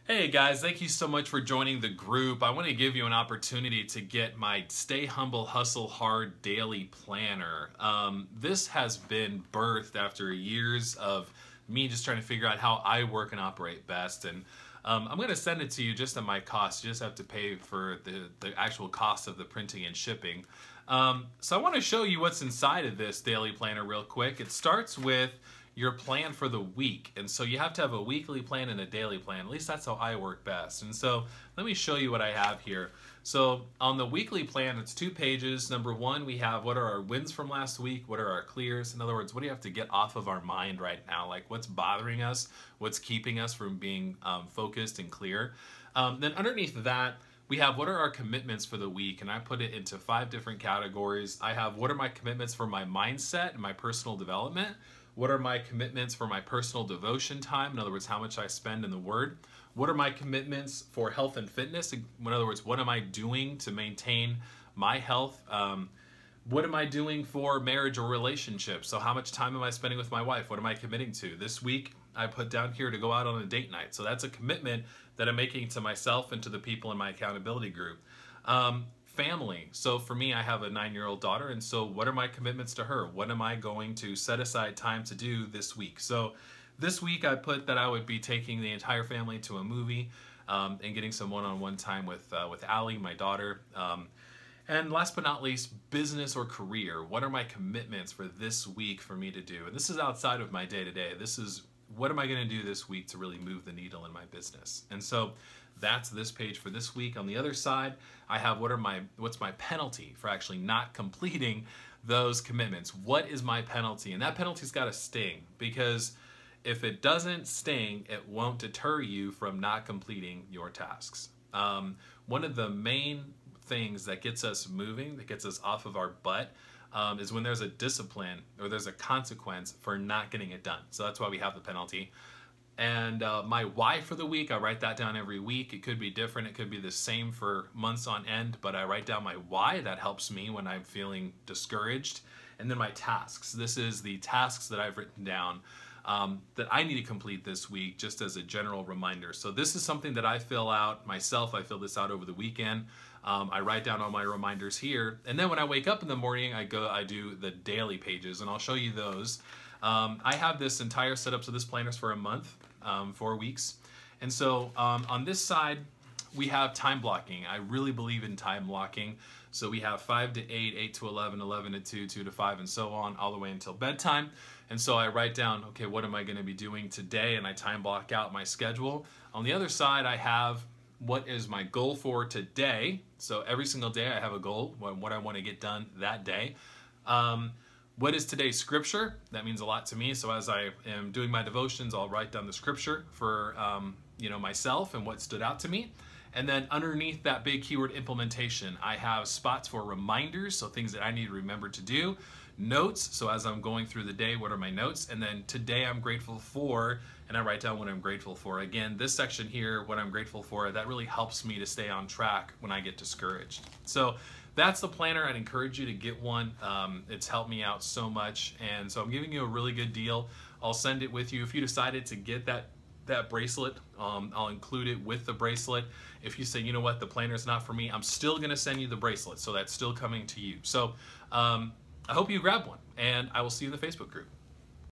Hey guys, thank you so much for joining the group. I want to give you an opportunity to get my Stay Humble, Hustle Hard daily planner. This has been birthed after years of me just trying to figure out how I work and operate best. And I'm going to send it to you just at my cost. You just have to pay for the actual cost of the printing and shipping. So I want to show you what's inside of this daily planner real quick. It starts with your plan for the week, and so you have to have a weekly plan and a daily plan. At least that's how I work best. And so let me show you what I have here. So on the weekly plan, it's 2 pages. Number 1, we have what are our wins from last week, what are our clears. In other words, what do you have to get off of our mind right now, like what's bothering us, what's keeping us from being focused and clear. Then underneath that, we have what are our commitments for the week, and I put it into 5 different categories. I have what are my commitments for my mindset and my personal development. What are my commitments for my personal devotion time? In other words, how much I spend in the Word. What are my commitments for health and fitness? In other words, what am I doing to maintain my health? What am I doing for marriage or relationships? So how much time am I spending with my wife? What am I committing to? This week, I put down here to go out on a date night. So that's a commitment that I'm making to myself and to the people in my accountability group. Family. So for me, I have a 9-year-old daughter, and so what are my commitments to her? What am I going to set aside time to do this week? So this week I put that I would be taking the entire family to a movie and getting some one-on-one time with Allie, my daughter. And last but not least, business or career. What are my commitments for this week for me to do? And this is outside of my day-to-day. This is what am I going to do this week to really move the needle in my business? And so that's this page for this week. On the other side, I have what's my penalty for actually not completing those commitments. What is my penalty? And that penalty's got to sting, because if it doesn't sting, it won't deter you from not completing your tasks. One of the main things that gets us moving, that gets us off of our butt, is when there's a discipline or there's a consequence for not getting it done. So that's why we have the penalty. And my why for the week, I write that down every week. It could be different. It could be the same for months on end, but I write down my why. That helps me when I'm feeling discouraged. And then my tasks. This is the tasks that I've written down that I need to complete this week, just as a general reminder. So this is something that I fill out myself. I fill this out over the weekend. I write down all my reminders here. And then when I wake up in the morning, I do the daily pages, and I'll show you those. I have this entire setup, so this planner's for a month, 4 weeks. And so on this side, we have time blocking. I really believe in time blocking. So we have 5 to 8, 8 to 11, 11 to 2, 2 to 5, and so on, all the way until bedtime. And so I write down, okay, what am I going to be doing today? And I time block out my schedule. On the other side, I have what is my goal for today. So every single day I have a goal, what I want to get done that day. What is today's scripture? That means a lot to me. So as I am doing my devotions, I'll write down the scripture for myself and what stood out to me. And then underneath that big keyword implementation, I have spots for reminders, so things that I need to remember to do. Notes, so as I'm going through the day, what are my notes? And then today I'm grateful for, and I write down what I'm grateful for. Again, this section here, what I'm grateful for, that really helps me to stay on track when I get discouraged. So that's the planner. I'd encourage you to get one. It's helped me out so much, and so I'm giving you a really good deal. I'll send it with you. If you decided to get that bracelet, I'll include it with the bracelet. If you say, you know what, the planner is not for me, I'm still going to send you the bracelet, so that's still coming to you. So I hope you grab one, and I will see you in the Facebook group.